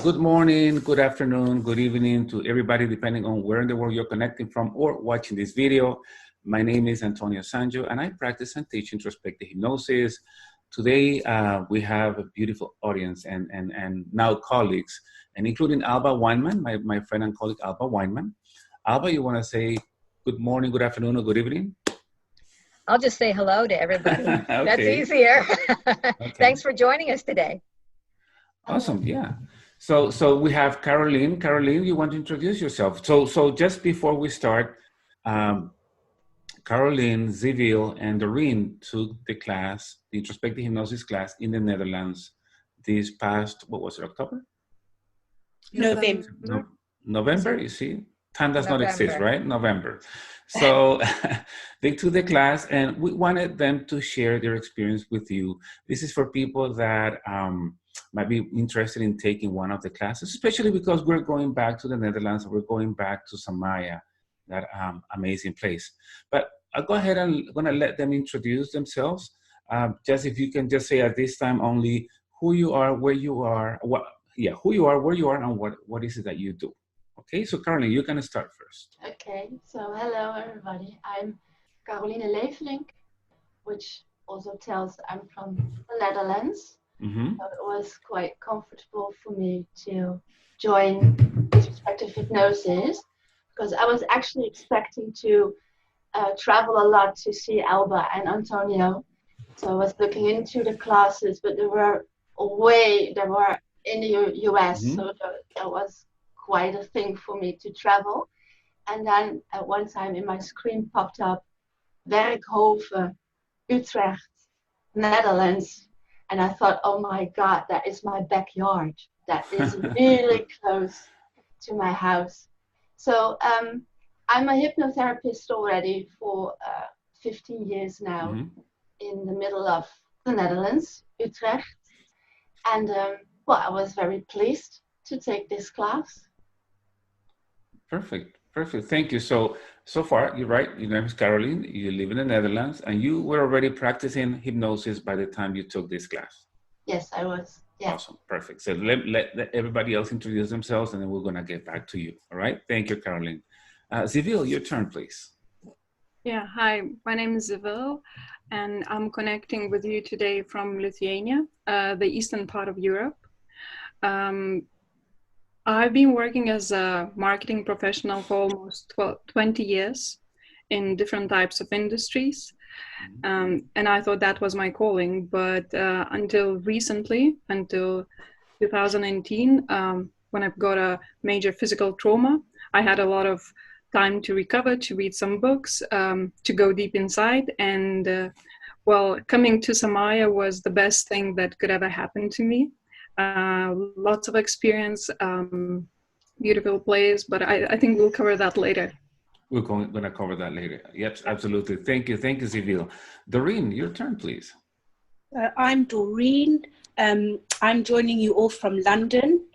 Good morning, good afternoon, good evening to everybody, depending on where in the world you're connecting from or watching this video. My name is Antonio Sangio, and I practice and teach introspective hypnosis. Today, we have a beautiful audience and now colleagues, and including Alba Weinman, my friend and colleague Alba Weinman. Alba, you want to say good morning, good afternoon, or good evening? I'll just say hello to everybody. Okay. That's easier. Okay. Thanks for joining us today. Awesome, yeah. So we have Caroline. Caroline, you want to introduce yourself? So just before we start, Caroline, Zivil, and Doreen took the class, the introspective hypnosis class in the Netherlands this past, what was it, October? November. No, November, you see? Time does not exist, November. right? November. So they took the class and we wanted them to share their experience with you. This is for people that might be interested in taking one of the classes, especially because we're going back to the Netherlands, we're going back to Samaya, that amazing place. But I'll go ahead and I'm gonna let them introduce themselves. Just if you can just say at this time only who you are, where you are, who you are, where you are, and what is it that you do. Okay, so Caroline, you can start first. Okay, so hello everybody. I'm Caroline Levelink, which also tells I'm from the Netherlands. Mm-hmm. So it was quite comfortable for me to join Introspective Hypnosis because I was actually expecting to travel a lot to see Alba and Antonio. So I was looking into the classes, but they were in the US, Mm-hmm. so that was quite a thing for me to travel. And then at one time in my screen popped up Werkhoven, Utrecht, Netherlands. And I thought, oh my God, that is my backyard. That is really close to my house. So I'm a hypnotherapist already for 15 years now, mm-hmm. in the middle of the Netherlands, Utrecht. And I was very pleased to take this class. Perfect. Thank you. So far, you're right. Your name is Caroline. You live in the Netherlands, and you were already practicing hypnosis by the time you took this class. Yes, I was. Yeah. Awesome. Perfect. So let everybody else introduce themselves, and then we're going to get back to you. All right. Thank you, Caroline. Zivil, your turn, please. Yeah. Hi, my name is Zivil, and I'm connecting with you today from Lithuania, the eastern part of Europe. I've been working as a marketing professional for almost 20 years in different types of industries. And I thought that was my calling. But until recently, until 2018, when I got a major physical trauma, I had a lot of time to recover, to read some books, to go deep inside. And coming to Samaya was the best thing that could ever happen to me. Lots of experience, beautiful place, but I think we'll cover that later. We're going to cover that later. Yep, absolutely. Thank you, Zivil. Doreen, your turn, please. I'm Doreen. I'm joining you all from London.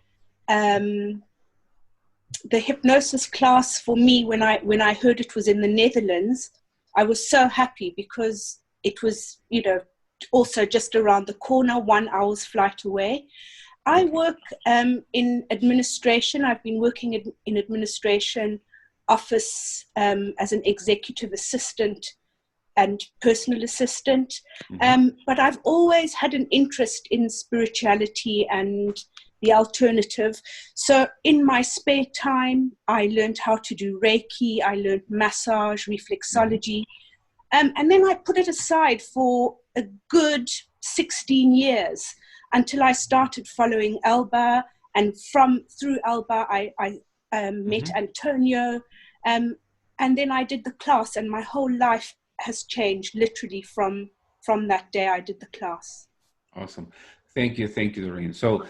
The hypnosis class for me, when I heard it was in the Netherlands, I was so happy because it was, also just around the corner, 1 hour's flight away. I work in administration. I've been working in administration office as an executive assistant and personal assistant. But I've always had an interest in spirituality and the alternative. So in my spare time, I learned how to do Reiki. I learned massage, reflexology. And then I put it aside for a good 16 years until I started following Alba. And through Alba, I met Antonio. And then I did the class, and my whole life has changed literally from that day I did the class. Awesome. Thank you, Doreen. So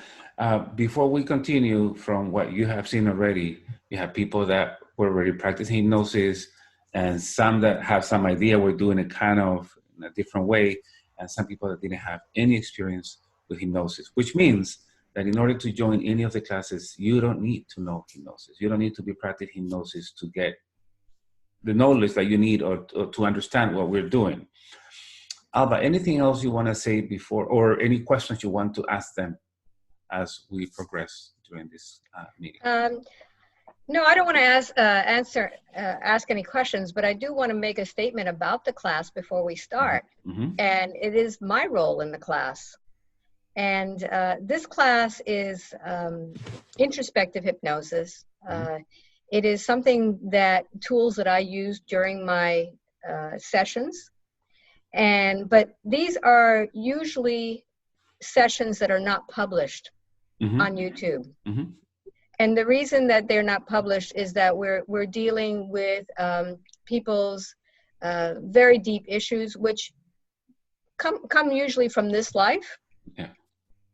before we continue from what you have seen already, you have people that were already practicing hypnosis, and some that have some idea we're doing it kind of in a different way, and some people that didn't have any experience with hypnosis, which means that in order to join any of the classes, you don't need to know hypnosis. You don't need to be practicing hypnosis to get the knowledge that you need or to understand what we're doing. Alba, anything else you want to say before, or any questions you want to ask them as we progress during this meeting? No, I don't want to ask any questions, but I do want to make a statement about the class before we start. Mm-hmm. And it is my role in the class. And this class is introspective hypnosis. It is tools that I use during my sessions. But these are usually sessions that are not published on YouTube. Mm-hmm. And the reason that they're not published is that we're dealing with people's very deep issues, which come usually from this life. Yeah.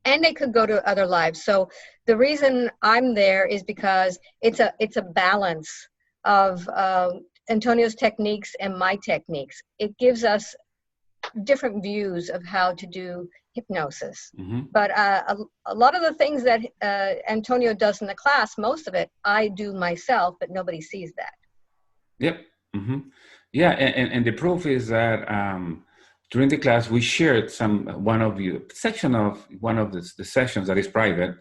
And they could go to other lives. So the reason I'm there is because it's a balance of Antonio's techniques and my techniques. It gives us different views of how to do hypnosis. Mm-hmm. But a lot of the things that Antonio does in the class, most of it I do myself, but nobody sees that. Yep. Mm-hmm. Yeah, and the proof is that during the class we shared one of the sessions that is private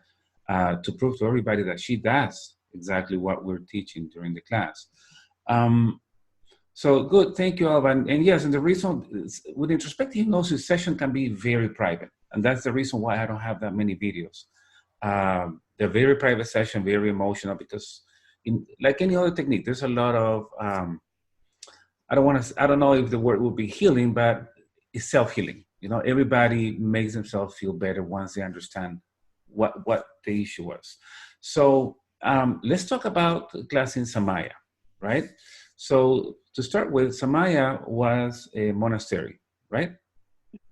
to prove to everybody that she does exactly what we're teaching during the class. So good, thank you, Alba. And yes, and the reason with introspective hypnosis session can be very private, and that's the reason why I don't have that many videos. They're very private session, very emotional, because like any other technique, there's a lot of I don't know if the word would be healing, but it's self-healing. You know, everybody makes themselves feel better once they understand what the issue was. So let's talk about the class in Samaya, right? So to start with, Samaya was a monastery, right?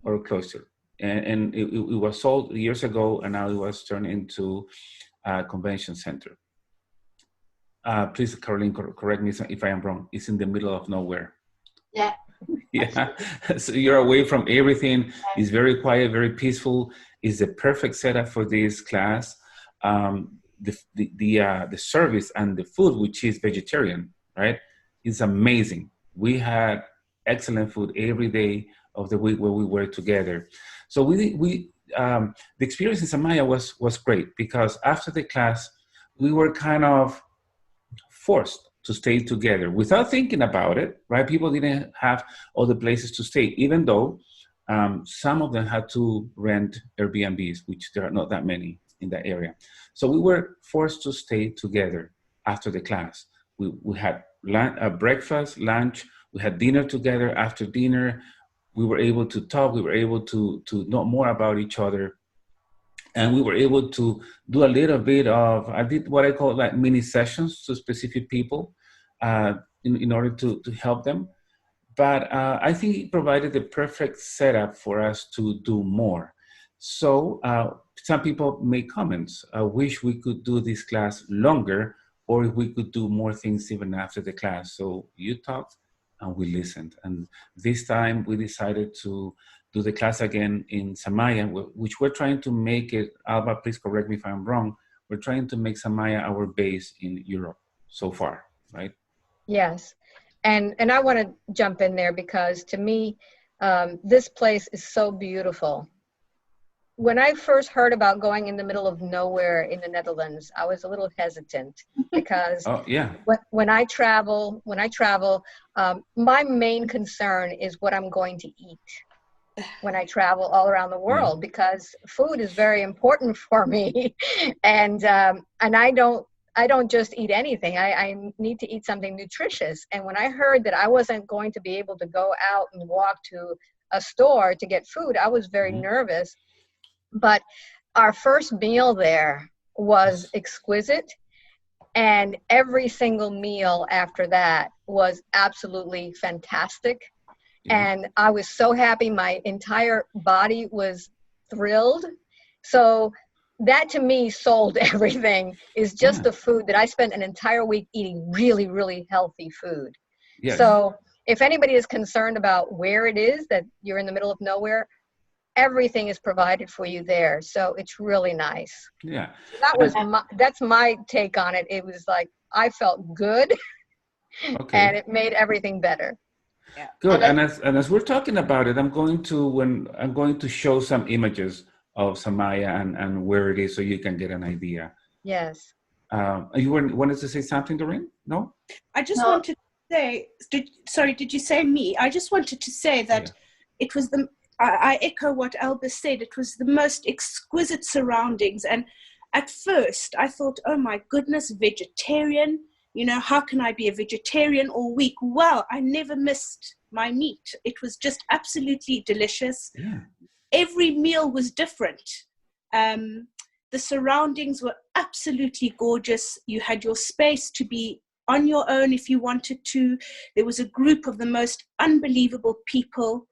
Or a cloister. And it was sold years ago, and now it was turned into a convention center. Please, Caroline, correct me if I am wrong. It's in the middle of nowhere. Yeah. Yeah. So you're away from everything. It's very quiet, very peaceful. It's the perfect setup for this class. The service and the food, which is vegetarian, right? It's amazing. We had excellent food every day of the week where we were together. So the experience in Samaya was great, because after the class, we were kind of forced to stay together without thinking about it, right? People didn't have all the places to stay, even though some of them had to rent Airbnbs, which there are not that many in that area. So we were forced to stay together after the class. We had breakfast, lunch, we had dinner together. After dinner, we were able to talk, we were able to know more about each other. And we were able to do a little bit of, I did what I call like mini sessions to specific people in order to help them. But I think it provided the perfect setup for us to do more. So some people make comments. I wish we could do this class longer, or if we could do more things even after the class. So you talked and we listened. And this time we decided to do the class again in Samaya, which we're trying to make it, Alba, please correct me if I'm wrong, we're trying to make Samaya our base in Europe so far, right? Yes. And I want to jump in there because to me, this place is so beautiful. When I first heard about going in the middle of nowhere in the Netherlands, I was a little hesitant because when I travel, my main concern is what I'm going to eat when I travel all around the world, because food is very important for me. And I don't just eat anything. I need to eat something nutritious. And when I heard that I wasn't going to be able to go out and walk to a store to get food, I was very nervous. But our first meal there was exquisite. And every single meal after that was absolutely fantastic. And I was so happy. My entire body was thrilled. So that to me sold everything, is just the food that I spent an entire week eating really, really healthy food. Yes. So if anybody is concerned about where it is, that you're in the middle of nowhere, everything is provided for you there. So it's really nice. Yeah. That's my take on it. It was like, I felt good and it made everything better. Yeah. Good. And as we're talking about it, I'm going to show some images of Samaya and where it is, so you can get an idea Yes. You wanted to say something, Doreen? No? I just No. wanted to say, did you say me? I just wanted to say that it was I echo what Alba said, it was the most exquisite surroundings. And at first I thought, oh my goodness, vegetarian, how can I be a vegetarian all week? Well, I never missed my meat. It was just absolutely delicious. Yeah. Every meal was different. The surroundings were absolutely gorgeous. You had your space to be on your own if you wanted to. There was a group of the most unbelievable people.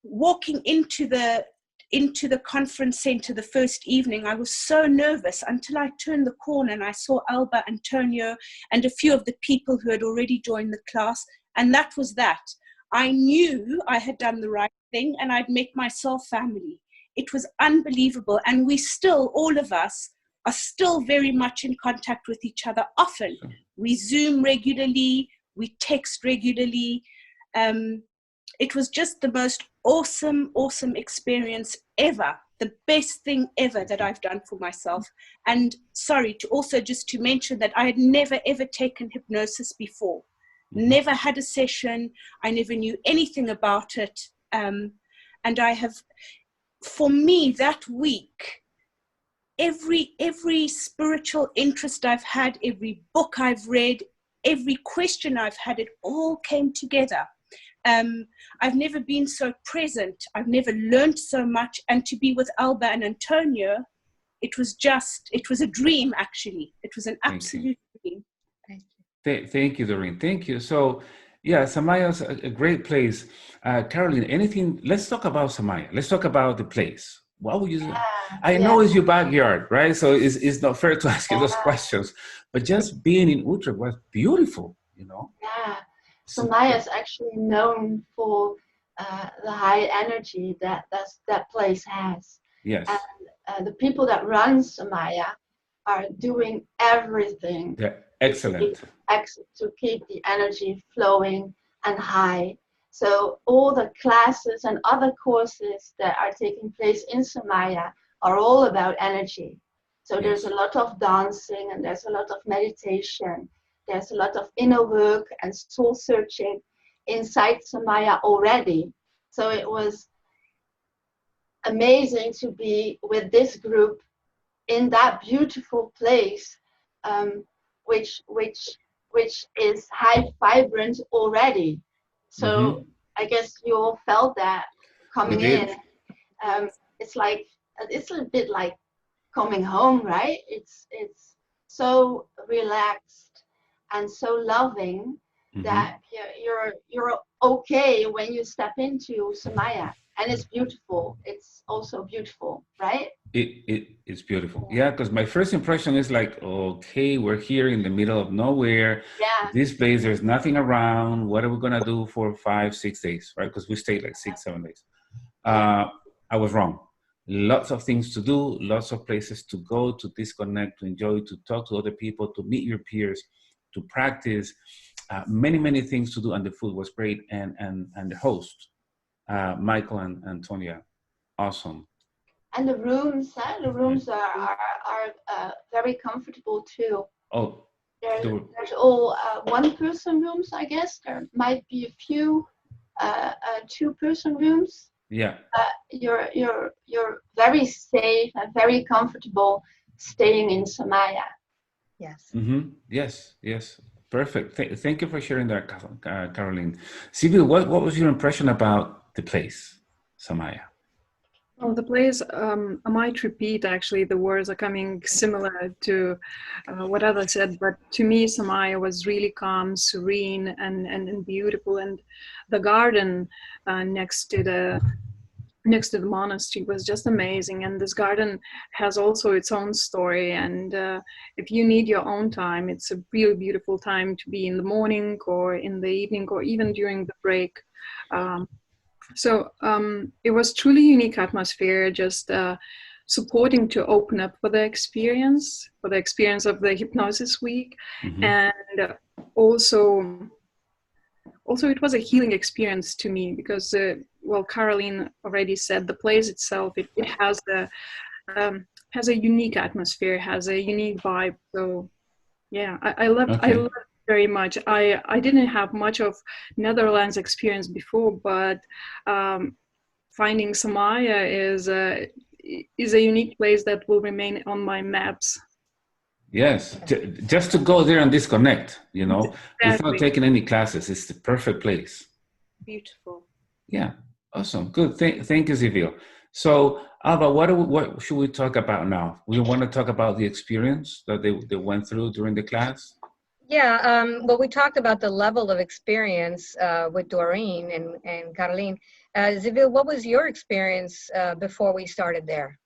Walking into the conference center the first evening, I was so nervous until I turned the corner and I saw Alba, Antonio, and a few of the people who had already joined the class. And that was that. I knew I had done the right thing and I'd met myself family. It was unbelievable. And we still, all of us, are still very much in contact with each other often. We Zoom regularly, we text regularly. It was just the most awesome experience ever. The best thing ever that I've done for myself. And sorry, to mention that I had never ever taken hypnosis before. Never had a session. I never knew anything about it. And I have, for me, that week, every spiritual interest I've had, every book I've read, every question I've had, it all came together. I've never been so present. I've never learned so much. And to be with Alba and Antonio, it was a dream, actually. It was an absolute dream. Thank you, Doreen. Thank you. So, yeah, Samaya's a great place. Caroline, let's talk about Samaya. Let's talk about the place. What would you say? I know it's your backyard, right? So it's not fair to ask you those questions. But just being in Utrecht was beautiful, Yeah. Samaya is actually known for the high energy that place has. Yes. And the people that run Samaya are doing everything. Yeah, excellent. To keep the energy flowing and high. So all the classes and other courses that are taking place in Samaya are all about energy. So there's a lot of dancing and there's a lot of meditation. There's a lot of inner work and soul searching inside Samaya already. So it was amazing to be with this group in that beautiful place, which is high vibrant already. So I guess you all felt that coming in. It's a bit like coming home, right? It's so relaxed and so loving that you're okay when you step into Samaya. And it's beautiful. It's also beautiful, right? It's beautiful. Yeah, because my first impression is like, okay, we're here in the middle of nowhere. Yeah. This place, there's nothing around. What are we going to do for 5-6 days, right? Because we stayed like 6-7 days. I was wrong. Lots of things to do, lots of places to go, to disconnect, to enjoy, to talk to other people, to meet your peers, to practice. Many things to do. And the food was great. And the host, Michael and Antonia, awesome. And the rooms are very comfortable too. Oh, there's all one-person rooms, I guess. There might be a few two-person rooms. Yeah. You're very safe and very comfortable staying in Samaya. Yes. Yes. Perfect. Thank you for sharing that, Caroline. Sibyl, what was your impression about the place, Samaya? Well, the place, I might repeat, actually, the words are coming similar to what others said, but to me, Samaya was really calm, serene, and beautiful. And the garden next to the monastery was just amazing. And this garden has also its own story. And if you need your own time, it's a really beautiful time to be in the morning or in the evening or even during the break. So it was truly unique atmosphere, just supporting to open up for the experience of the hypnosis week. And also it was a healing experience to me because, Caroline already said, the place itself, it has has a unique atmosphere, has a unique vibe. So yeah, I loved it very much. I didn't have much of Netherlands experience before, but finding Samaya is a unique place that will remain on my maps. Yes, just to go there and disconnect, Exactly. without taking any classes. It's the perfect place. Beautiful. Yeah, awesome, good. Thank you, Zivil. So, Alba, what should we talk about now? We want to talk about the experience that they went through during the class. Yeah, well, we talked about the level of experience with Doreen and Caroline. Zivil, what was your experience before we started there?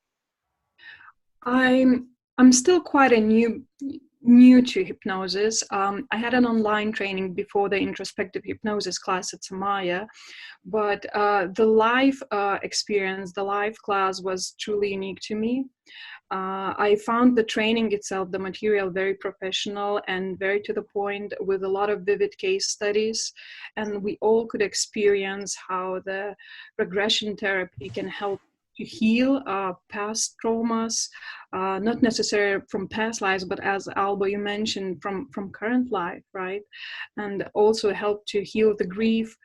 I'm still quite new to hypnosis. I had an online training before the introspective hypnosis class at Samaya, but the live experience, the live class was truly unique to me. I found the training itself, the material, very professional and very to the point, with a lot of vivid case studies. And we all could experience how the regression therapy can help to heal past traumas, not necessarily from past lives, but as Alba, you mentioned, from current life, right? And also help to heal the grief,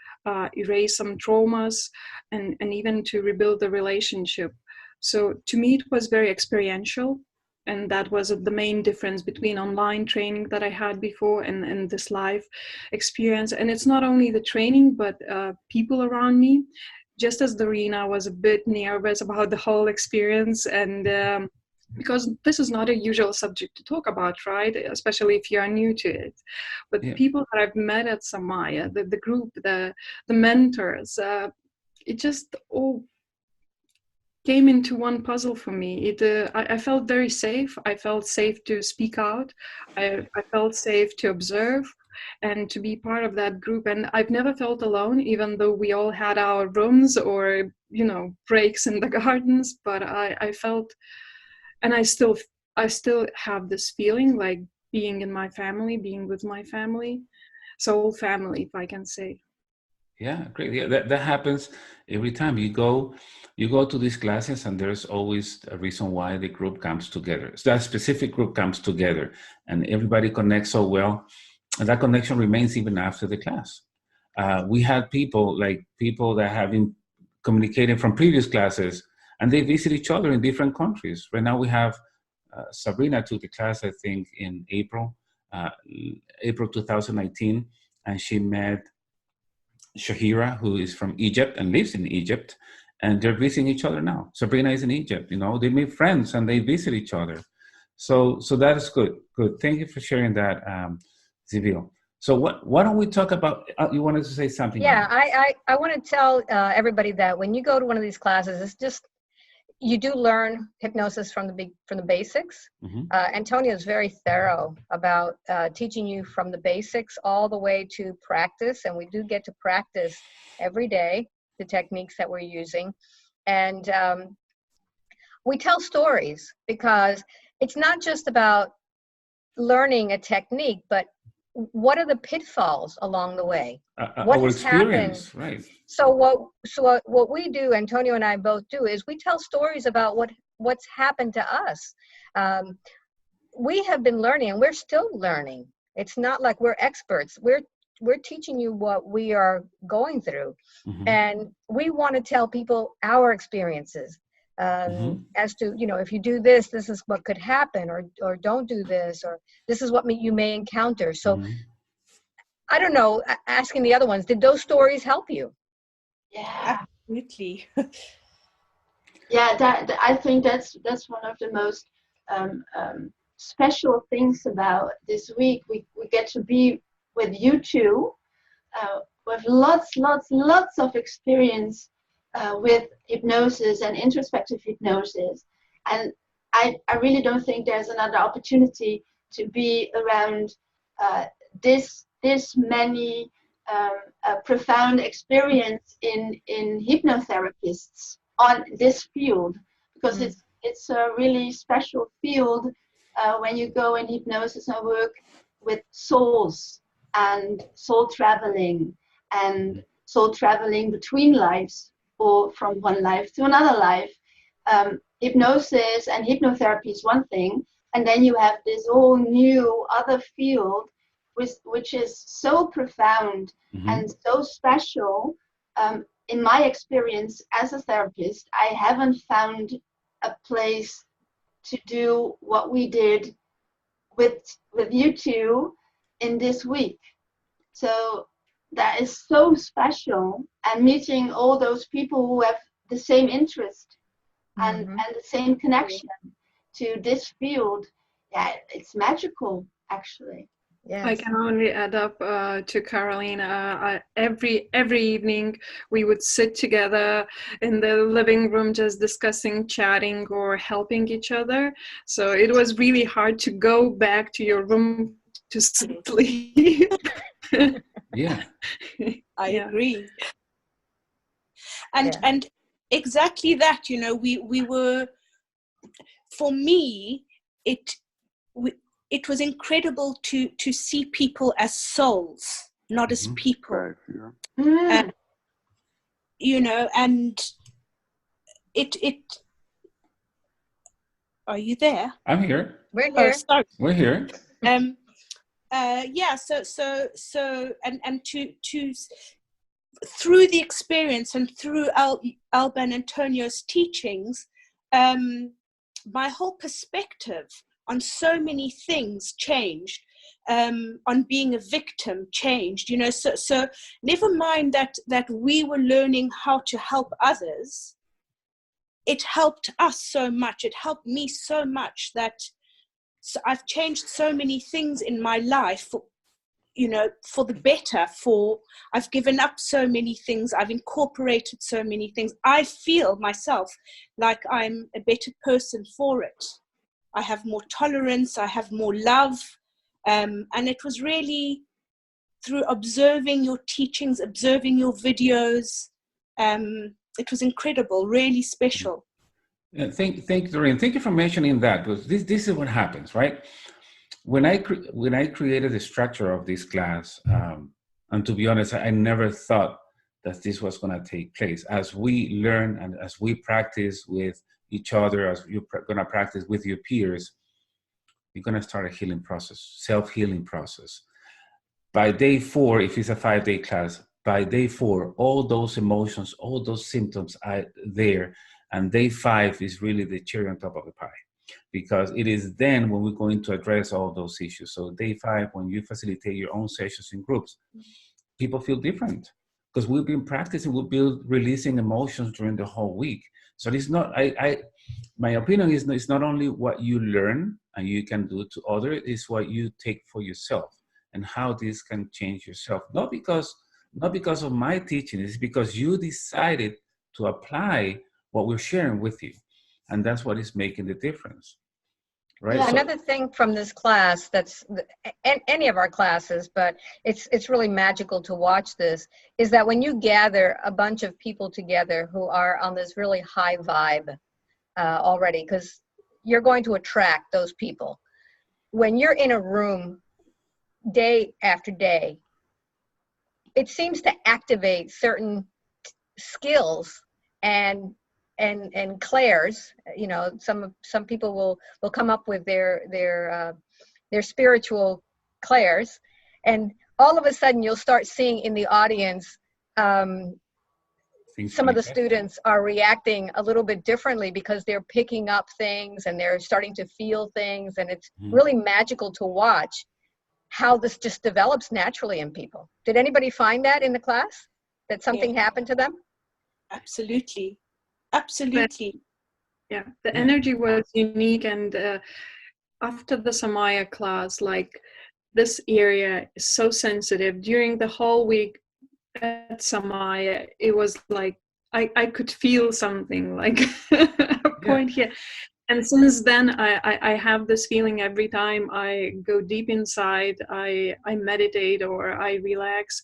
erase some traumas, and even to rebuild the relationship. So to me, it was very experiential. And that was the main difference between online training that I had before and this live experience. And it's not only the training, but people around me. Just as Dorina was a bit nervous about the whole experience, and because this is not a usual subject to talk about, right? Especially if you are new to it. But people that I've met at Samaya, the group, the mentors, it just all came into one puzzle for me. I felt very safe. I felt safe to speak out. I felt safe to observe and to be part of that group. And I've never felt alone, even though we all had our rooms or, breaks in the gardens. But I felt, and I still have this feeling like being in my family, being with my family, soul family, if I can say. Yeah, great. Yeah, that happens every time you go to these classes, and there's always a reason why the group comes together. So that specific group comes together, and everybody connects so well, and that connection remains even after the class. We had people that have been communicating from previous classes, and they visit each other in different countries. Right now, we have Sabrina took the class, I think, in April 2019, and she met Shahira, who is from Egypt and lives in Egypt, and they're visiting each other now. Sabrina is in Egypt, they make friends and they visit each other. So that is good. Good. Thank you for sharing that, Zivil. So why don't we talk about, you wanted to say something? Yeah, I want to tell everybody that when you go to one of these classes, it's just, you do learn hypnosis from the basics. Mm-hmm. Antonio is very thorough about teaching you from the basics all the way to practice, and we do get to practice every day the techniques that we're using. And we tell stories, because it's not just about learning a technique, but what are the pitfalls along the way? What Our has experience, happened? right? So what we do, Antonio and I both do, is we tell stories about what's happened to us. We have been learning, and we're still learning. It's not like we're experts. We're teaching you what we are going through, Mm-hmm. and we want to tell people our experiences. Mm-hmm. As to, if you do this, this is what could happen, or don't do this, or this is what you may encounter. So Mm-hmm. I don't know, asking the other ones, did those stories help you? Yeah, Absolutely. yeah. I think that's one of the most special things about this week. We get to be with you two, with lots of experience with hypnosis and introspective hypnosis, and I really don't think there's another opportunity to be around this many profound experience in hypnotherapists on this field, because it's a really special field when you go in hypnosis and work with souls and soul traveling between lives, or from one life to another life. hypnosis and hypnotherapy is one thing, and then you have this whole new other field, which is so profound and so special. In my experience as a therapist, I haven't found a place to do what we did with you two in this week. So that is so special, and meeting all those people who have the same interest and the same connection to this field. Yeah, it's magical, actually. Yes. I can only add up to Caroline. Every evening we would sit together in the living room, just discussing, chatting, or helping each other. So it was really hard to go back to your room to sleep. Yeah, I agree. And exactly that, you know, we were, for me, it was incredible to see people as souls, not as people. Right, yeah. You know, and it are you there? I'm here. We're here. Oh, sorry. We're here. Yeah, so and to through the experience and through Alba and Antonio's teachings, my whole perspective on so many things changed. On being a victim changed, you know. So never mind that we were learning how to help others. It helped us so much. It helped me so much that I've changed so many things in my life, you know, for the better. I've given up so many things. I've incorporated so many things. I feel myself like I'm a better person for it. I have more tolerance. I have more love. And it was really through observing your teachings, observing your videos. It was incredible, really special. Thank you, Doreen. Thank you for mentioning that, because this is what happens, right? When I created the structure of this class, and to be honest, I never thought that this was going to take place. As we learn and as we practice with each other, as you're going to practice with your peers, you're going to start a healing process, self-healing process. By day 4, if it's a 5-day class, by day 4, all those emotions, all those symptoms are there. And day 5 is really the cherry on top of the pie, because it is then when we're going to address all those issues. So day 5, when you facilitate your own sessions in groups, people feel different, because we've been practicing, we've been releasing emotions during the whole week. So it's not, my opinion is it's not only what you learn and you can do to others, it's what you take for yourself and how this can change yourself. Not because of my teaching, it's because you decided to apply what we're sharing with you. And that's what is making the difference, right? Yeah, another thing from this class, that's any of our classes, but it's really magical to watch this, is that when you gather a bunch of people together who are on this really high vibe already, because you're going to attract those people. When you're in a room day after day, it seems to activate certain skills and clairs. You know, some people will come up with their spiritual clairs, and all of a sudden you'll start seeing in the audience some of the students are reacting a little bit differently because they're picking up things and they're starting to feel things, and it's really magical to watch how this just develops naturally in people. Did anybody find that in the class, that something happened to them? Absolutely. Yeah, the energy was unique. And after the Samaya class, like, this area is so sensitive. During the whole week at Samaya, it was like I could feel something, like a point here. And since then, I have this feeling every time I go deep inside, I meditate or I relax.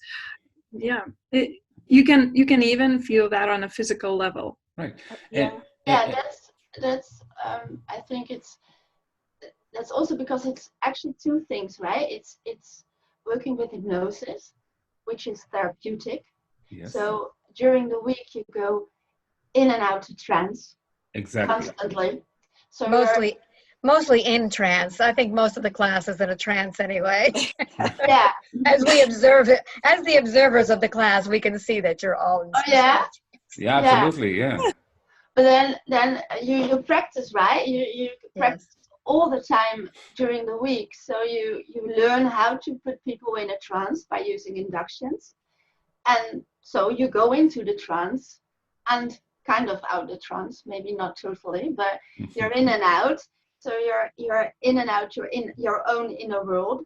Yeah, you can even feel that on a physical level. Right. That's I think that's also because it's actually two things, right? It's working with hypnosis, which is therapeutic. Yes. So during the week you go in and out of trance, Exactly. constantly. So Mostly in trance. I think most of the class is in a trance anyway. yeah. As we observe it, as the observers of the class, we can see that you're all in Oh some yeah. sort of Yeah, absolutely. Yeah. But then you practice, right? You practice yes. all the time during the week. So you learn how to put people in a trance by using inductions. And so you go into the trance and kind of out the trance, maybe not totally, but you're in and out. So you're in and out, you're in your own inner world,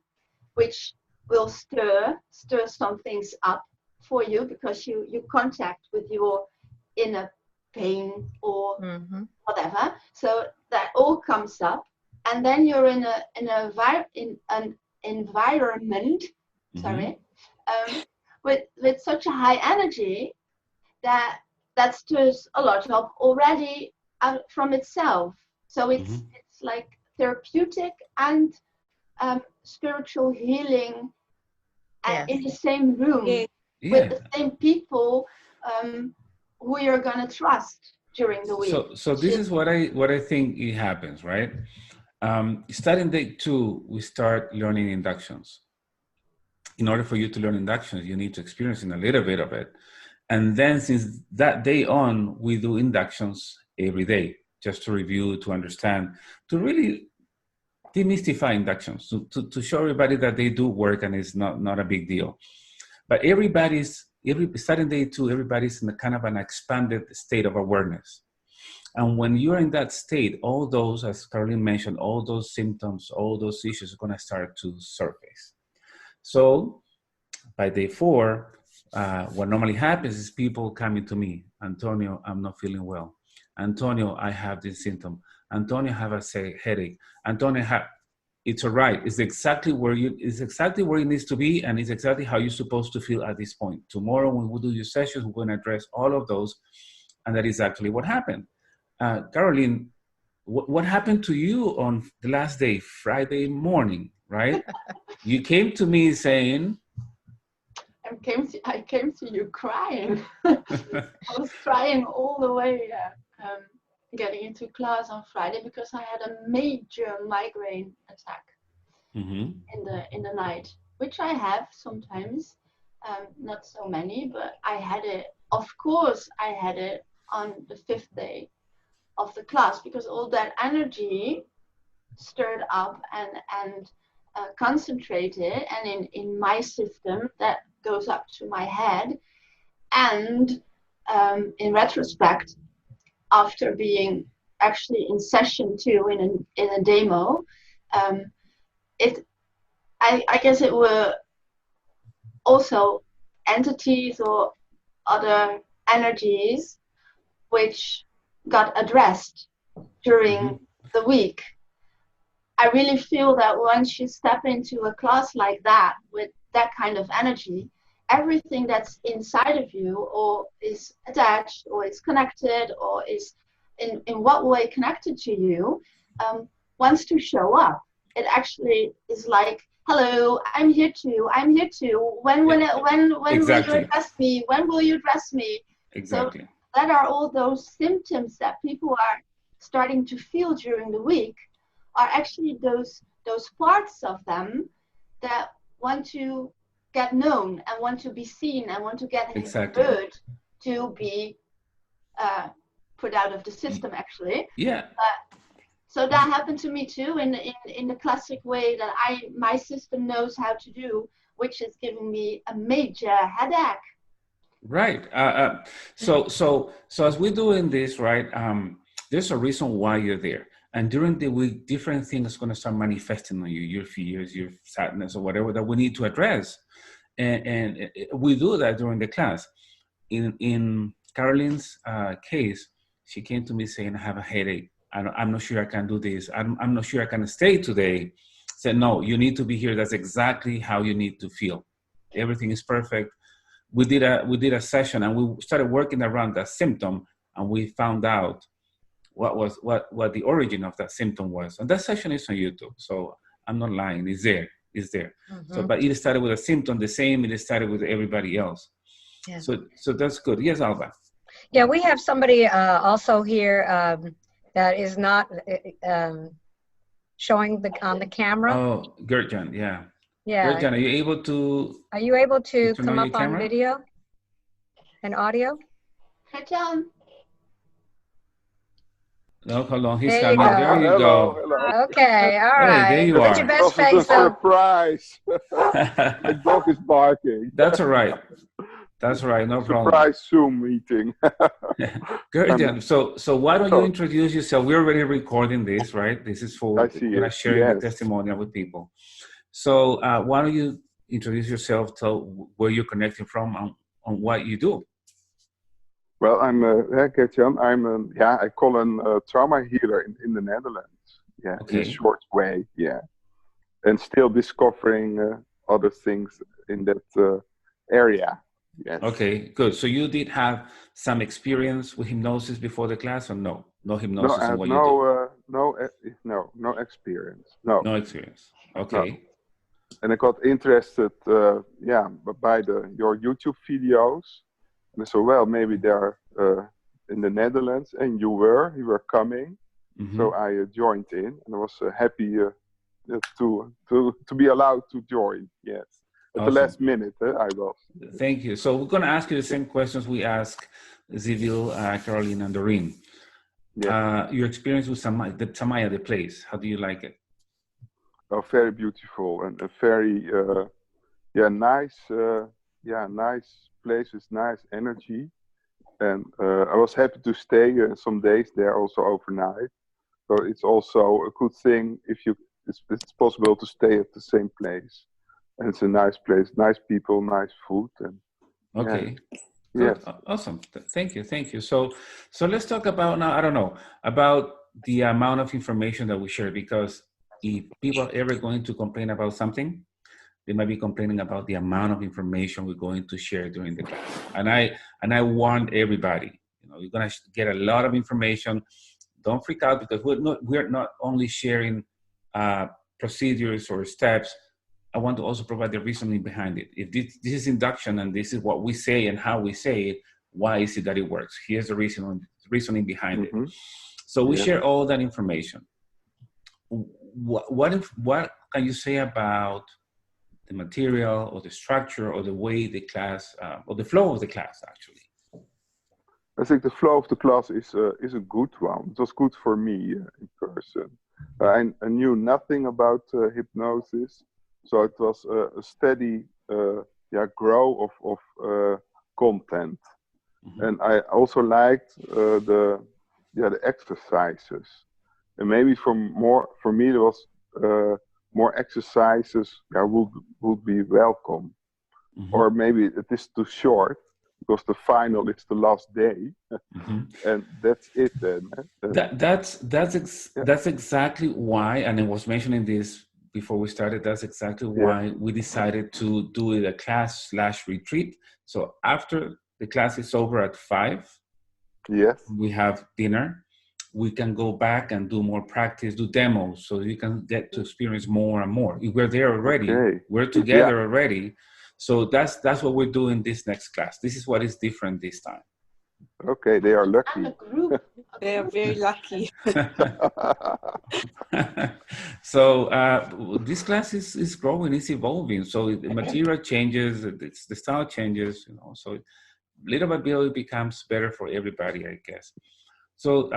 which will stir some things up for you because you contact with your inner pain or whatever. So that all comes up, and then you're in an environment, sorry, with such a high energy that stirs a lot up already out from itself. So it's like therapeutic and spiritual healing in the same room with the same people who you're gonna trust during the week. So this is what I think it happens, right? Starting day 2, we start learning inductions. In order for you to learn inductions, you need to experience a little bit of it. And then since that day on, we do inductions every day, just to review, to understand, to really demystify inductions, to show everybody that they do work and it's not a big deal. But starting day 2, everybody's in a kind of an expanded state of awareness. And when you're in that state, all those, as Caroline mentioned, all those symptoms, all those issues are going to start to surface. So by day 4, what normally happens is people coming to me, Antonio, I'm not feeling well. Antonio, I have this symptom. Antonio, I have a headache. Antonio, it's all right. It's exactly where it needs to be, and it's exactly how you're supposed to feel at this point. Tomorrow, when we do your sessions, we're going to address all of those, and that is actually what happened. Caroline, what happened to you on the last day, Friday morning, right? You came to me saying, I came to you crying. I was crying all the way getting into class on Friday because I had a major migraine attack in the night, which I have sometimes, not so many, but I had it. Of course, I had it on the 5th day of the class because all that energy stirred up and concentrated, and in my system that goes up to my head. And in retrospect, after being actually in session 2 in a demo, I guess it were also entities or other energies which got addressed during the week. I really feel that once you step into a class like that with that kind of energy, everything that's inside of you or is attached or is connected or is in what way connected to you wants to show up. It actually is like, hello, I'm here too. When Exactly. will you address me? When will you address me? Exactly. So that are all those symptoms that people are starting to feel during the week are actually those parts of them that want to get known and want to be seen and want to get heard to be put out of the system, actually. Yeah. So that happened to me too in the classic way that my system knows how to do, which is giving me a major headache. Right. So as we're doing this, right, there's a reason why you're there. And during the week, different things are going to start manifesting on you, your fears, your sadness, or whatever that we need to address. And we do that during the class. In Caroline's case, she came to me saying, I have a headache. I'm not sure I can do this. I'm not sure I can stay today. I said, no, you need to be here. That's exactly how you need to feel. Everything is perfect. We did a session and we started working around that symptom, and we found out what the origin of that symptom was. And that session is on YouTube, so I'm not lying. It's there. So, but it started with a symptom the same. It started with everybody else. So that's good. Yes, Alba. Yeah, we have somebody also here that is not showing on the camera. Oh, Gertjan, yeah. Yeah. Gertjan, are you able to? Are you able to turn come on up your on camera? video and audio? Gert-Jan. No, hold on. He's There you coming. go. There you Hello, go. hello. Okay, all Hey, right. there you Put your are. best Was it a face up. surprise? My dog is barking. That's all right. That's all right. No problem. Surprise Zoom meeting. Gertjan, so why don't you Oh. introduce yourself? We're already recording this, right? This is for I see gonna it, share the yes. testimonial with people. So why don't you introduce yourself, tell where you're connecting from, on what you do. Well, I'm Gert-Jan. I call a trauma healer in the Netherlands. Yeah, Okay. in a short way. Yeah, and still discovering other things in that area. Yes. Okay, good. So you did have some experience with hypnosis before the class, or no? No No, hypnosis I in had what you do? no experience. No. No experience. Okay. And I got interested, by your YouTube videos. And I said, well, maybe they're in the Netherlands, and you were coming. Mhm. So I joined in, and I was happy to be allowed to join. Yes, at the Awesome. last minute, I was. Thank you. So we're going to ask you the same questions we ask Zivil, Caroline, and Doreen. Yeah. Your experience with Samaya, the place, how do you like it? Oh, very beautiful and a very nice nice place with nice energy. And I was happy to stay some days there also overnight. So it's also a good thing if it's possible to stay at the same place. And it's a nice place, nice people, nice food. And Okay. yeah. Good. Awesome. Thank you. So let's talk about now, I don't know, about the amount of information that we share, because if people are ever going to complain about something, they might be complaining about the amount of information we're going to share during the class. And I warned everybody, you're going to get a lot of information. Don't freak out, because we're not only sharing procedures or steps. I want to also provide the reasoning behind it. If this is induction and this is what we say and how we say it, why is it that it works? Here's the reasoning behind it. So we share all that information. What can you say about the material or the structure or the way the class or the flow of the class actually? I think the flow of the class is a good one. It was good for me in person. I knew nothing about hypnosis, so it was a steady grow of content. And I also liked the exercises. And maybe for me there was more exercises would be welcome. Or maybe it is too short, because the final is the last day, and that's it then. That's exactly why, and I was mentioning this before we started, that's exactly why we decided to do it a class/retreat. So after the class is over at 5, we have dinner. We can go back and do more practice, do demos, so you can get to experience more and more. We're there already. We're together already. So that's what we're doing this next class. This is what is different this time. Okay, they are lucky. They are very lucky. So this class is growing, it's evolving. So the material changes, the style changes, so little by little it becomes better for everybody, I guess. So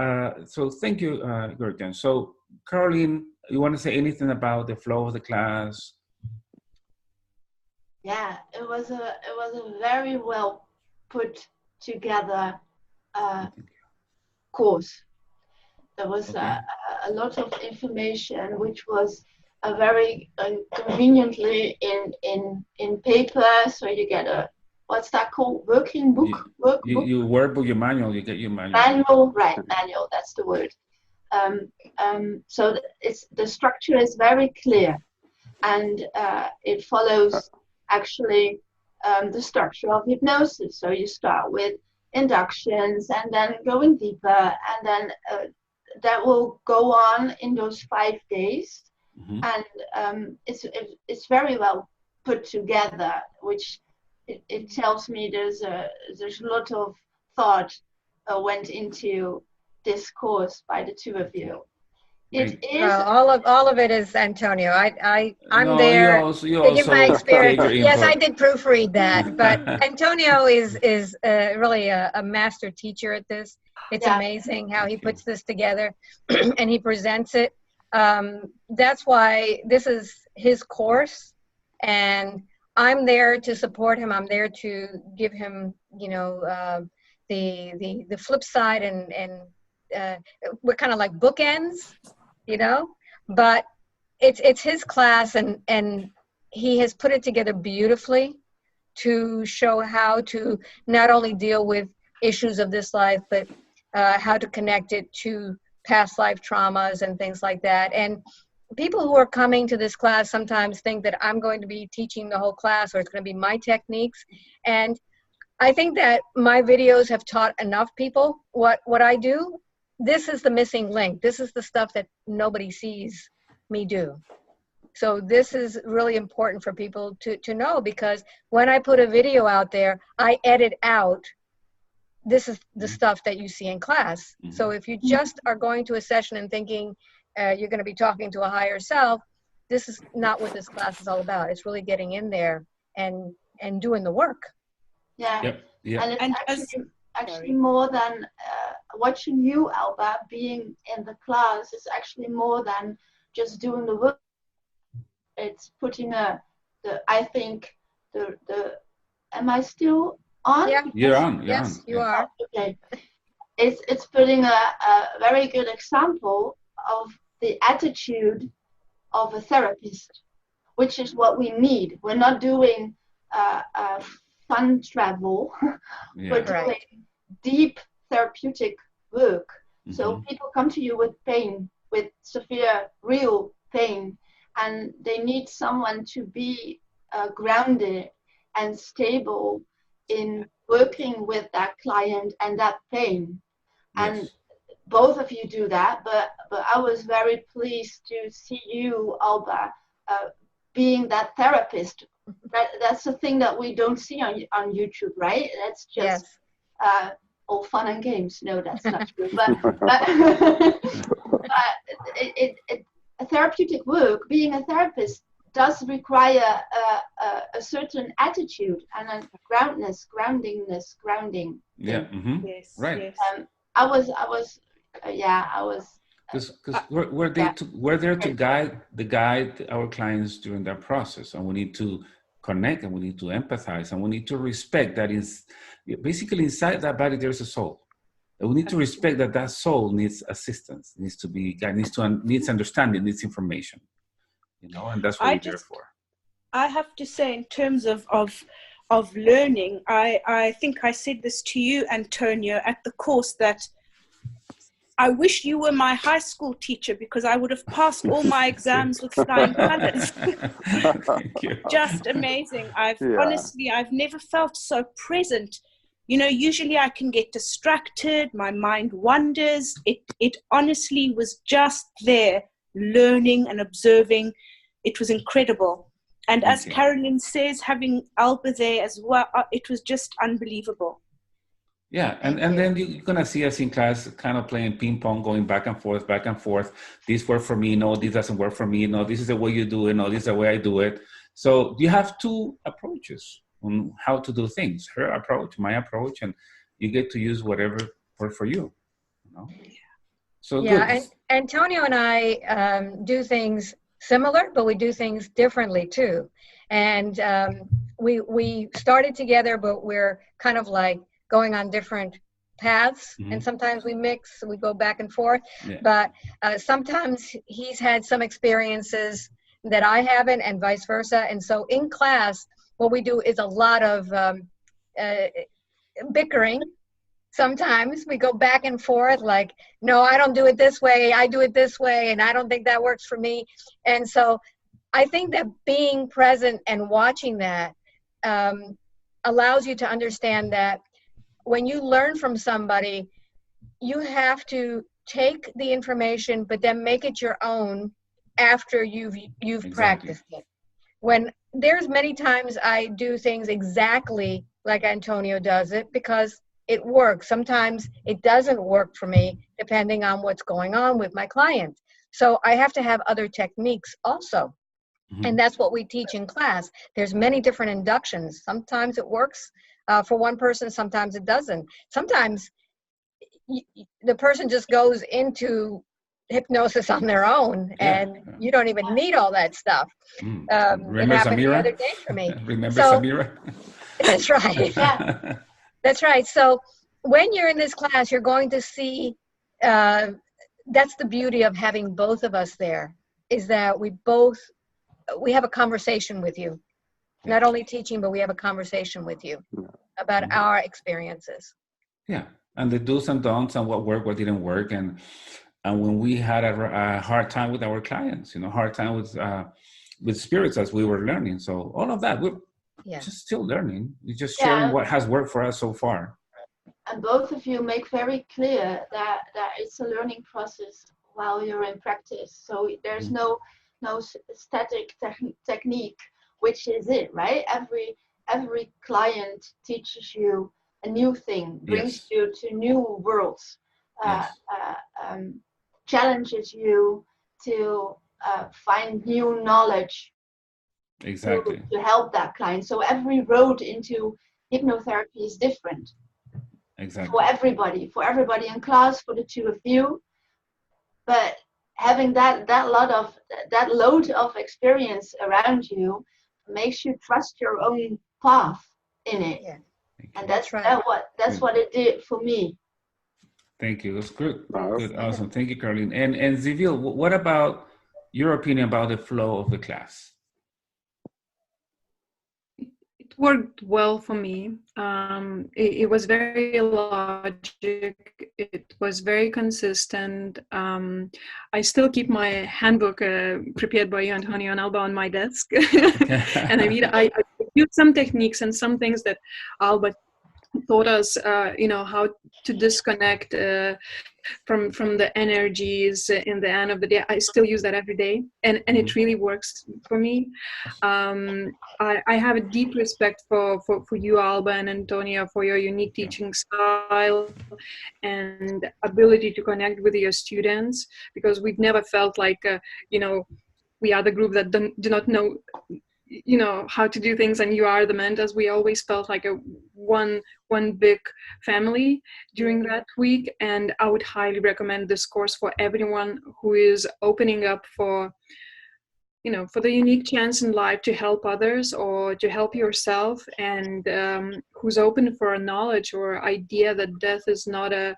thank you, Gertjan. So Caroline, you want to say anything about the flow of the class? Yeah, it was a very well put together course. There was a lot of information, which was very conveniently in paper. So you get a, what's that called? Working book? You workbook, your manual, you get your manual. Manual, that's the word. So the structure is very clear, and it follows actually the structure of hypnosis. So you start with inductions and then going deeper, and then that will go on in those 5 days. And it's very well put together, which it tells me there's a lot of thought went into this course by the two of you. Right. It is all of it is Antonio. I'm No, there you to give my also experience. gave your Yes, I input. did proofread that, but Antonio is really a master teacher at this. It's Yeah. amazing how he Thank you. puts this together and he presents it. That's why this is his course, and I'm there to support him. I'm there to give him, the flip side, and we're kind of like bookends, but it's his class, and he has put it together beautifully to show how to not only deal with issues of this life, but how to connect it to past life traumas and things like that. And people who are coming to this class sometimes think that I'm going to be teaching the whole class, or it's going to be my techniques. And I think that my videos have taught enough people what I do. This is the missing link. This is the stuff that nobody sees me do. So this is really important for people to know, because when I put a video out there, I edit out, this is the stuff that you see in class. So if you just are going to a session and thinking you're going to be talking to a higher self, this is not what this class is all about. It's really getting in there and doing the work. Yeah. Yep. Yeah. And it's actually more than watching you, Alba, being in the class is actually more than just doing the work. It's putting am I still on? Yeah. You're on. You're Yes, on. you Yeah. are. Okay. It's putting a very good example of the attitude of a therapist, which is what we need. We're not doing fun travel. Yeah. We're doing deep therapeutic work. So people come to you with pain, with severe, real pain, and they need someone to be grounded and stable in working with that client and that pain. And Yes. both of you do that, but I was very pleased to see you, Alba, being that therapist. That's the thing that we don't see on YouTube, right? That's just all fun and games. No, that's not true. But a therapeutic work, being a therapist, does require a certain attitude and a grounding. Yeah. Yes. Right. Yes. I was. Because we're there to guide our clients during that process, and we need to connect, and we need to empathize, and we need to respect that is basically inside that body there's a soul, and we need to respect that soul needs assistance, needs to be guided, needs understanding, needs information, and that's what we're there for. I have to say, in terms of learning, I think I said this to you, Antonio, at the course, that I wish you were my high school teacher, because I would have passed all my exams with flying colors. Thank you. Just amazing. Honestly, I've never felt so present. Usually I can get distracted, my mind wanders. It honestly was just there, learning and observing. It was incredible. And as Carolyn says, having Alba there as well, it was just unbelievable. Yeah, and then you're gonna see us in class kind of playing ping pong, going back and forth. This worked for me, no, this doesn't work for me, no, this is the way you do it, no, this is the way I do it. So you have two approaches on how to do things, her approach, my approach, and you get to use whatever works for you. So yeah, good. and Antonio and I do things similar, but we do things differently too. And we started together, but we're kind of like going on different paths, and sometimes we mix, we go back and forth, but sometimes he's had some experiences that I haven't, and vice versa. And so in class, what we do is a lot of bickering. Sometimes we go back and forth, like, no, I don't do it this way, I do it this way, and I don't think that works for me. And so I think that being present and watching that allows you to understand that when you learn from somebody, you have to take the information, but then make it your own after you've practiced it. When there's many times I do things exactly like Antonio does it, because it works. Sometimes it doesn't work for me, depending on what's going on with my client. So I have to have other techniques also. And that's what we teach in class. There's many different inductions. Sometimes it works for one person, sometimes it doesn't. Sometimes the person just goes into hypnosis on their own, and you don't even need all that stuff. It happened the other day for me. Remember Samira? That's right. Yeah. That's right. So when you're in this class, you're going to see, that's the beauty of having both of us there, is that we have a conversation with you. Not only teaching, but we have a conversation with you about our experiences. Yeah, and the do's and don'ts and what worked, what didn't work, and when we had a hard time with our clients, hard time with spirits as we were learning. So all of that, we're just still learning. We're just sharing what has worked for us so far. And both of you make very clear that it's a learning process while you're in practice. So there's no static technique, which is it, right? Every client teaches you a new thing, brings you to new worlds, challenges you to find new knowledge exactly to help that client. So every road into hypnotherapy is different. Exactly. For everybody in class, for the two of you. But having that load of experience around you makes you trust your own path in it. Yeah. And that's what it did for me. Thank you. That's good. Good. Awesome. Thank you, Caroline. And Zivil, what about your opinion about the flow of the class? It worked well for me. It was very logic. It was very consistent. I still keep my handbook prepared by you, Antonio and Alba, on my desk. And I use some techniques and some things that Alba taught us, how to disconnect from the energies in the end of the day. I still use that every day, and it really works for me. I have a deep respect for you, Alba and Antonio, for your unique teaching style and ability to connect with your students, because we've never felt like we are the group that do not know how to do things, and you are the mentors. We always felt like a one big family during that week, and I would highly recommend this course for everyone who is opening up for for the unique chance in life to help others or to help yourself, and who's open for a knowledge or idea that death is not is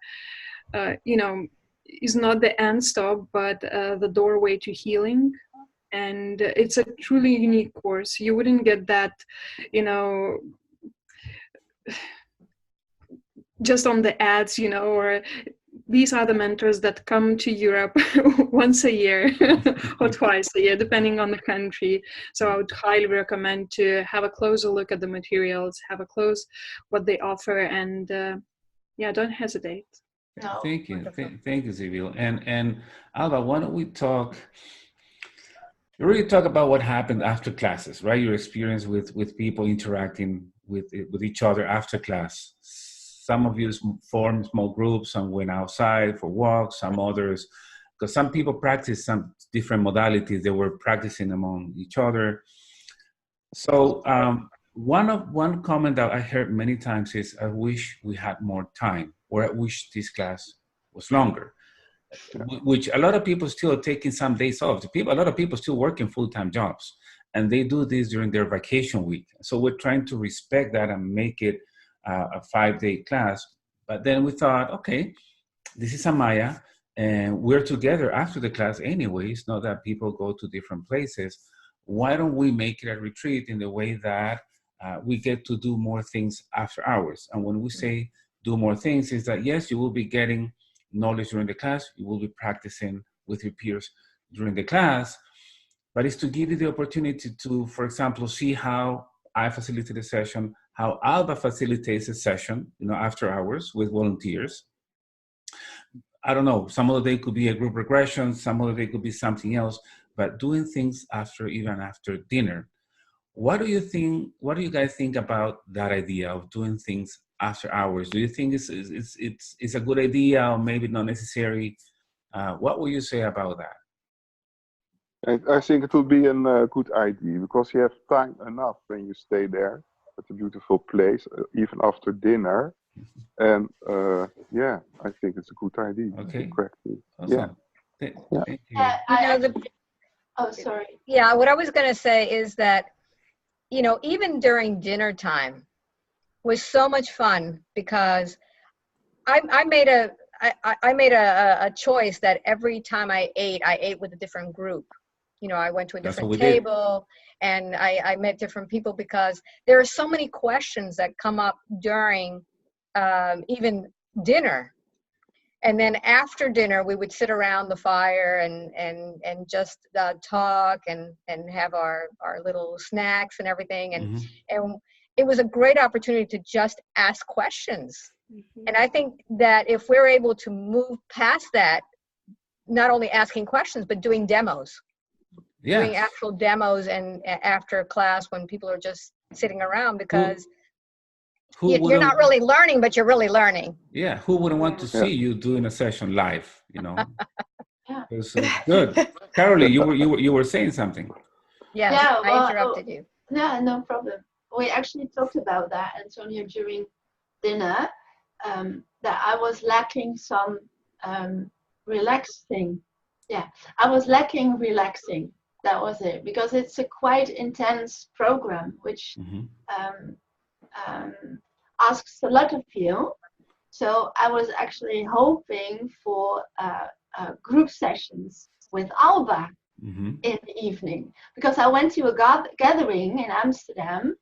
not the end stop, but the doorway to healing. And it's a truly unique course. You wouldn't get that, just on the ads, or these are the mentors that come to Europe once a year or twice a year, depending on the country. So I would highly recommend to have a closer look at the materials, have a close what they offer, and don't hesitate. No. Thank you. Thank you, Zivil. And Alba, why don't we really talk about what happened after classes, right? Your experience with people interacting with each other after class. Some of you formed small groups and went outside for walks. Some others, because some people practice some different modalities, they were practicing among each other. So one comment that I heard many times is, I wish we had more time, or I wish this class was longer. Which a lot of people still are taking some days off. A lot of people still working full-time jobs, and they do this during their vacation week. So we're trying to respect that and make it a 5-day class. But then we thought, okay, this is Amaya, and we're together after the class anyways, not that people go to different places. Why don't we make it a retreat in the way that we get to do more things after hours? And when we say do more things, is that yes, you will be getting knowledge during the class, you will be practicing with your peers during the class, but it's to give you the opportunity to, for example, see how I facilitate a session, how Alba facilitates a session, after hours with volunteers. I don't know, some of the day could be a group regression, some of the day could be something else, but doing things even after dinner. What do you guys think about that idea of doing things after hours? Do you think it's a good idea or maybe not necessary? What would you say about that? I think it will be a good idea because you have time enough when you stay there at a beautiful place, even after dinner. And yeah, I think it's a good idea Okay. to practice. Awesome. Yeah. Thank you. Oh, sorry. Yeah, what I was going to say is that, you know, even during dinner time was so much fun because I made a choice that every time I ate with a different group. You know, I went to a different table and I met different people because there are so many questions that come up during even dinner. And then after dinner, we would sit around the fire and just talk and have our little snacks and everything. And it was a great opportunity to just ask questions. And I think that if we're able to move past that, not only asking questions, but doing demos, doing actual demos and after class when people are just sitting around because you're not really learning, but you're really learning. Yeah, who wouldn't want to see you doing a session live? You know, it's good. Carolee, you were saying something. Yeah, well, I interrupted you. Yeah, no problem. We actually talked about that, Antonio, during dinner. That I was lacking some relaxing. Yeah, I was lacking relaxing. That was it, because it's a quite intense program, which asks a lot of you. So I was actually hoping for group sessions with Alba in the evening, because I went to a gathering in Amsterdam,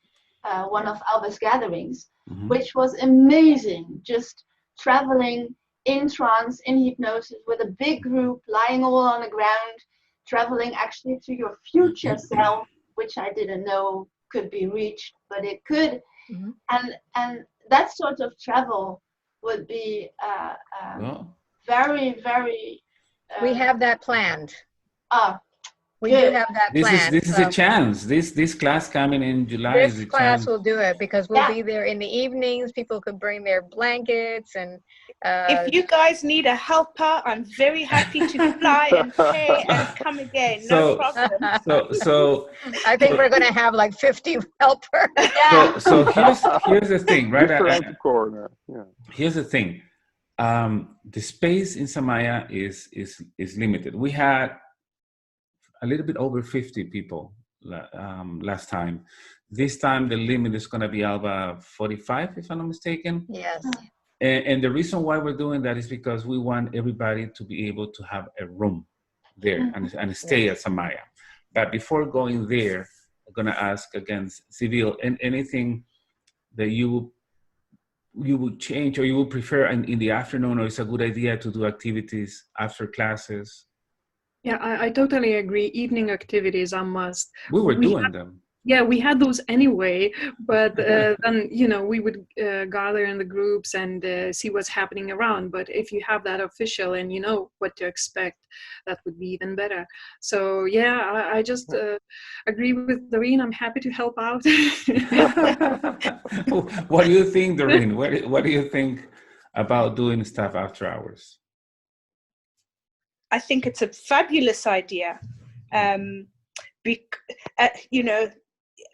one of Alba's gatherings, which was amazing. Just traveling in trance, in hypnosis, with a big group, lying all on the ground, traveling actually to your future self, which I didn't know could be reached, but it could. And that sort of travel would be very, very. We have that planned. We good. do have that planned. This is a chance. This class coming in July is a chance. This class will do it because we'll be there in the evenings. People could bring their blankets and. If you guys need a helper, I'm very happy to fly and pay and come again. No problem. So I think we're going to have like 50 helpers. So here's the thing, right? Here's the thing. The space in Samaya is limited. We had a little bit over 50 people last time. This time the limit is going to be Alba 45, if I'm not mistaken. Yes. And the reason why we're doing that is because we want everybody to be able to have a room there and stay at Samaya. But before going there, I'm going to ask again, Civil, anything that you would change or you would prefer in the afternoon, or it's a good idea to do activities after classes? Yeah, I totally agree. Evening activities are must. We were doing them. Yeah, we had those anyway, but then, you know, we would gather in the groups and see what's happening around. But if you have that official and you know what to expect, that would be even better. So, yeah, I just agree with Doreen. I'm happy to help out. What do you think, Doreen? What do you think about doing stuff after hours? I think it's a fabulous idea. You know,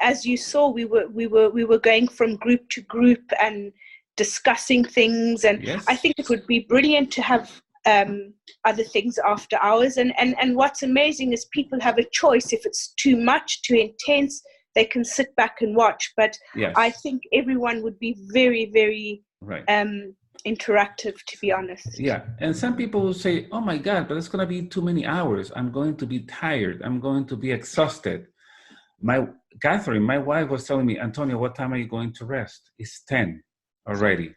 as you saw, we were going from group to group and discussing things, and I think it would be brilliant to have other things after hours. And what's amazing is people have a choice. If it's too much, too intense, they can sit back and watch. But I think everyone would be very, very interactive, to be honest. Yeah, and some people will say, oh my God, but it's going to be too many hours. I'm going to be tired. I'm going to be exhausted. Catherine, my wife, was telling me, Antonio, what time are you going to rest? It's 10 already.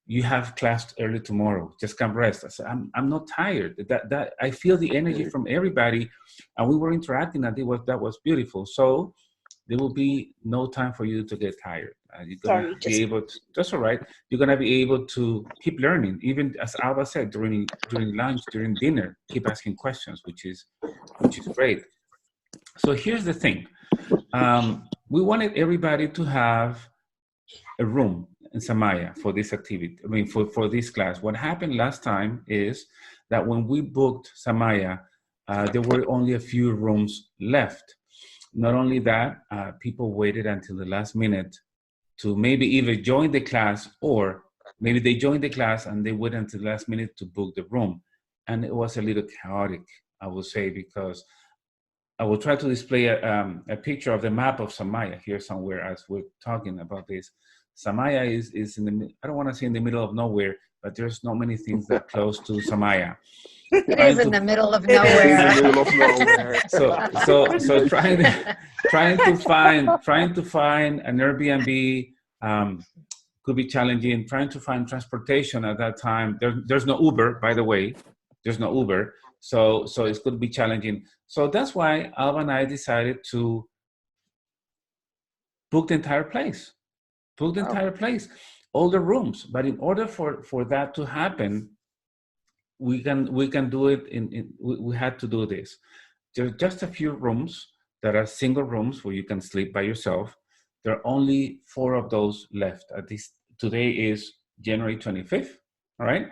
You have class early tomorrow. Just come rest. I said, I'm not tired. That I feel the energy from everybody, and we were interacting, and that was beautiful. So there will be no time for you to get tired. You're gonna be able to. That's all right. You're gonna be able to keep learning, even as Alba said, during lunch, during dinner. Keep asking questions, which is great. So here's the thing. We wanted everybody to have a room, in Samaya for this activity. I mean, for this class. What happened last time is that when we booked Samaya, there were only a few rooms left. Not only that, people waited until the last minute to maybe either join the class, or maybe they joined the class and they waited until the last minute to book the room. And it was a little chaotic, I would say, because I will try to display a picture of the map of Samaya here somewhere as we're talking about this. Samaya is in the, I don't want to say in the middle of nowhere, but there's not many things that close to Samaya. It is in the middle of nowhere. In the middle of nowhere. So trying to find an Airbnb could be challenging. Trying to find transportation at that time, there's no Uber, by the way. There's no Uber, so it's going to be challenging. So that's why Alba and I decided to book the entire place. Book the entire place, all the rooms. But in order for that to happen, we can do it we had to do this. There's just a few rooms that are single rooms where you can sleep by yourself. There are only 4 of those left. At least today is January 25th, all right?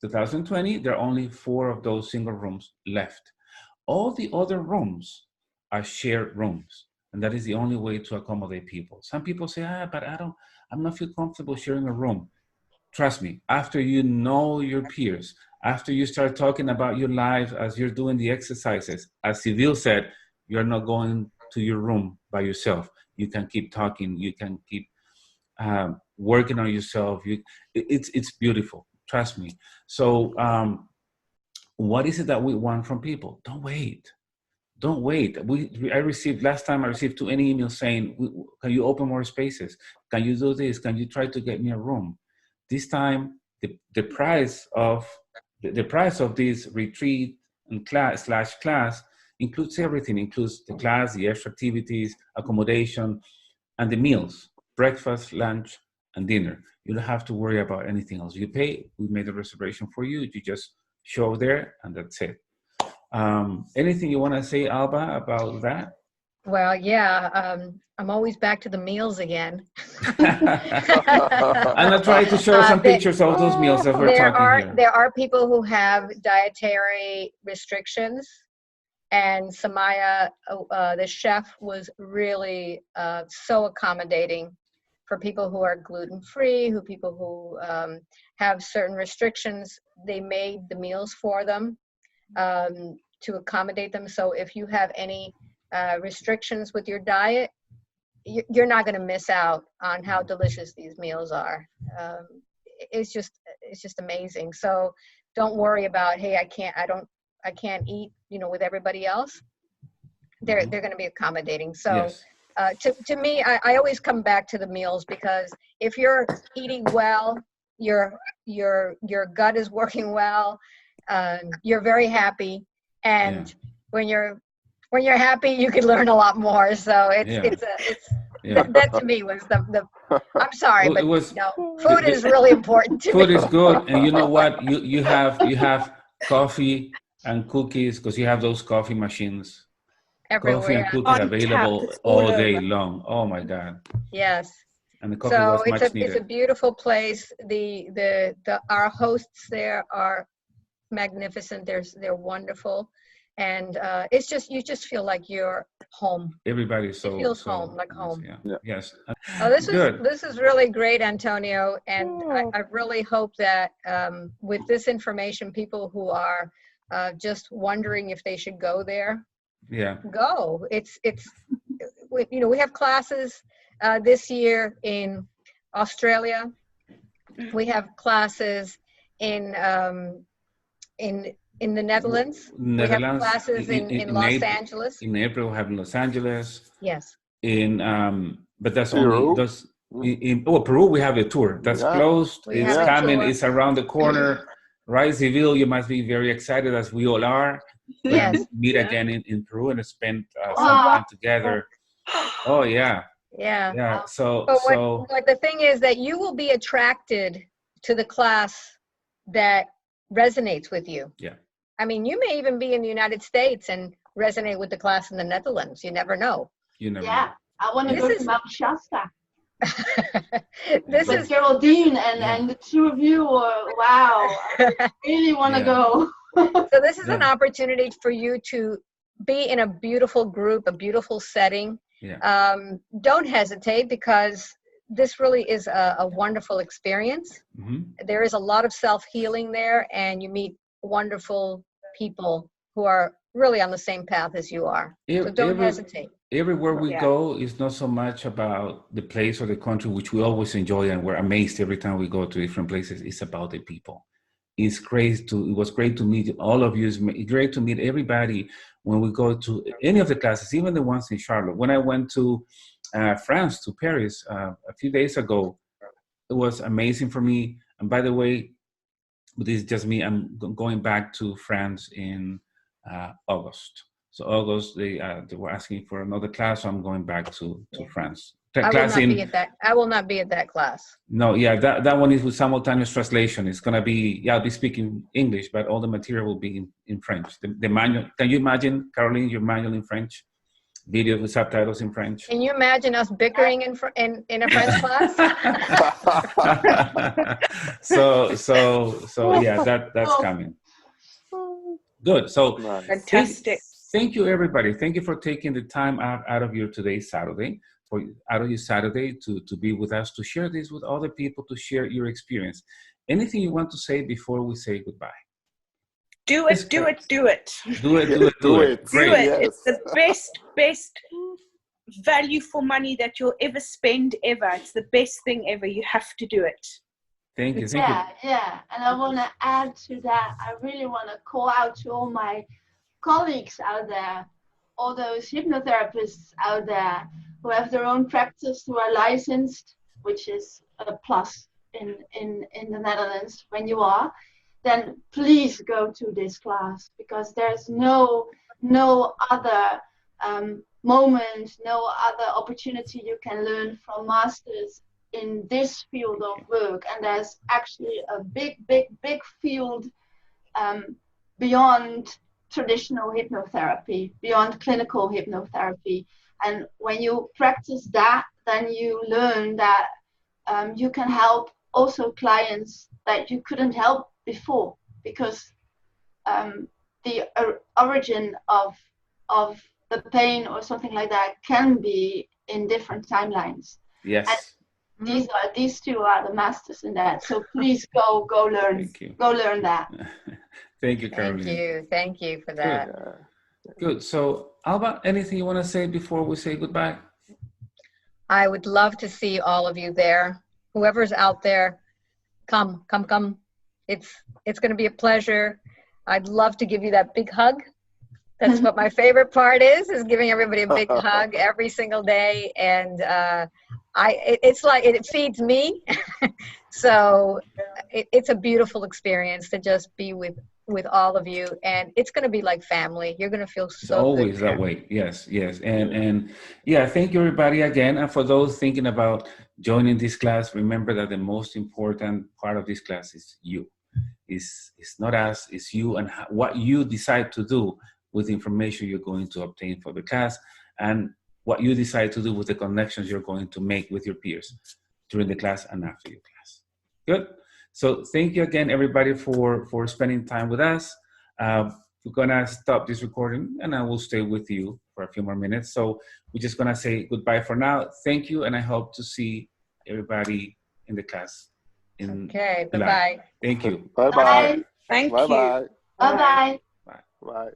2020, there are only 4 of those single rooms left. All the other rooms are shared rooms, and that is the only way to accommodate people. Some people say, but I'm not feel comfortable sharing a room. Trust me, after you know your peers, after you start talking about your life as you're doing the exercises, as Civil said, you're not going to your room by yourself. You can keep talking. You can keep working on yourself. It's beautiful. Trust me. So what is it that we want from people? Don't wait. Don't wait. Last time I received 2 emails saying, can you open more spaces? Can you do this? Can you try to get me a room? This time, the price of this retreat and class includes everything. Includes the class, the extra activities, accommodation, and the meals, breakfast, lunch, and dinner. You don't have to worry about anything else. You pay, we made a reservation for you. You just show there, and that's it. Anything you want to say, Alba, about that? Well, yeah, I'm always back to the meals again. I'm not trying to show some pictures of those meals that we're talking here. There are people who have dietary restrictions, and Samaya, the chef, was really so accommodating for people who are gluten-free, people who have certain restrictions. They made the meals for them to accommodate them. So if you have any restrictions with your diet, you're not going to miss out on how delicious these meals are. It's just amazing. So don't worry about, hey, I can't eat, with everybody else. They're going to be accommodating. So yes. To me, I always come back to the meals, because if you're eating well, your gut is working well, you're very happy, and when you're happy, you can learn a lot more. So that to me was the I'm sorry, but food is really important to me. Food is good, and you know what? You have coffee and cookies, because you have those coffee machines. Everywhere. Coffee and cookies available all day long. Oh my God. Yes. And the coffee was much needed. It's a beautiful place. Our hosts there are magnificent. They're wonderful. And it's just, you just feel like you're home. Everybody feels home, like home. Yeah. Yes. This is really great, Antonio. And I really hope that with this information, people who are just wondering if they should go there, go. We have classes this year in Australia. We have classes in the Netherlands. We have classes in Los Angeles. In April, we have in Los Angeles. Yes. But that's Peru. only in Peru. We have a tour that's closed. It's coming. It's around the corner. Right, Seville, you must be very excited, as we all are. Yes. Meet again in Peru and spend some time together. Oh yeah. Yeah. Yeah. So what the thing is that you will be attracted to the class that resonates with you. Yeah. I mean, you may even be in the United States and resonate with the class in the Netherlands. You never know. I want to go to Mount Shasta. This With is Geraldine and the two of you, wow, I really want to go. so this is an opportunity for you to be in a beautiful group, a beautiful setting. Don't hesitate, because this really is a wonderful experience. There is a lot of self-healing there, and you meet wonderful people who are really on the same path as you are. So don't hesitate. Everywhere we go is not so much about the place or the country, which we always enjoy and we're amazed every time we go to different places. It's about the people. It was great to meet all of you. It's great to meet everybody when we go to any of the classes, even the ones in Charlotte. When I went to France, to Paris, a few days ago, it was amazing for me. And by the way, this is just me, I'm going back to France in August. So August, they were asking for another class, so I'm going back to France. I will not be at that class. No, that one is with simultaneous translation. It's gonna be, I'll be speaking English, but all the material will be in French. The manual, can you imagine, Caroline, your manual in French? Video with subtitles in French? Can you imagine us bickering in a French class? so yeah, that's coming. Good. So fantastic. Thank you, everybody. Thank you for taking the time out of your Saturday to be with us, to share this with other people, to share your experience. Anything you want to say before we say goodbye? Do it. Great. Do it. Do it. Great. Yes. It's the best value for money that you'll ever spend ever. It's the best thing ever. You have to do it. Thank you. Yeah. And I want to add to that. I really want to call out to all my colleagues out there, all those hypnotherapists out there who have their own practice, who are licensed, which is a plus in the Netherlands when you are. Then please go to this class, because there's no other moment, no other opportunity you can learn from masters in this field of work. And there's actually a big field beyond traditional hypnotherapy, beyond clinical hypnotherapy. And when you practice that, then you learn that you can help also clients that you couldn't help before, because the origin of the pain or something like that can be in different timelines. Yes. And these two are the masters in that. So please go learn. Go learn that. Thank you, Caroline. Thank you for that. Good. So, Alba, anything you want to say before we say goodbye? I would love to see all of you there. Whoever's out there, come. It's going to be a pleasure. I'd love to give you that big hug. That's what my favorite part is giving everybody a big hug every single day. And it's like, it feeds me. So it's a beautiful experience to just be with all of you. And it's going to be like family. You're going to feel so It's always good that way. Yes. And yeah, thank you, everybody, again. And for those thinking about joining this class, remember that the most important part of this class is you. It's not us, it's you, and what you decide to do with the information you're going to obtain for the class, and what you decide to do with the connections you're going to make with your peers during the class and after your class. Good. So thank you again, everybody, for spending time with us. We're gonna stop this recording, and I will stay with you for a few more minutes. So we're just gonna say goodbye for now. Thank you, and I hope to see everybody in the class. Okay, bye-bye. Thank you. Bye-bye. Thank you. Bye-bye. Bye-bye. Bye.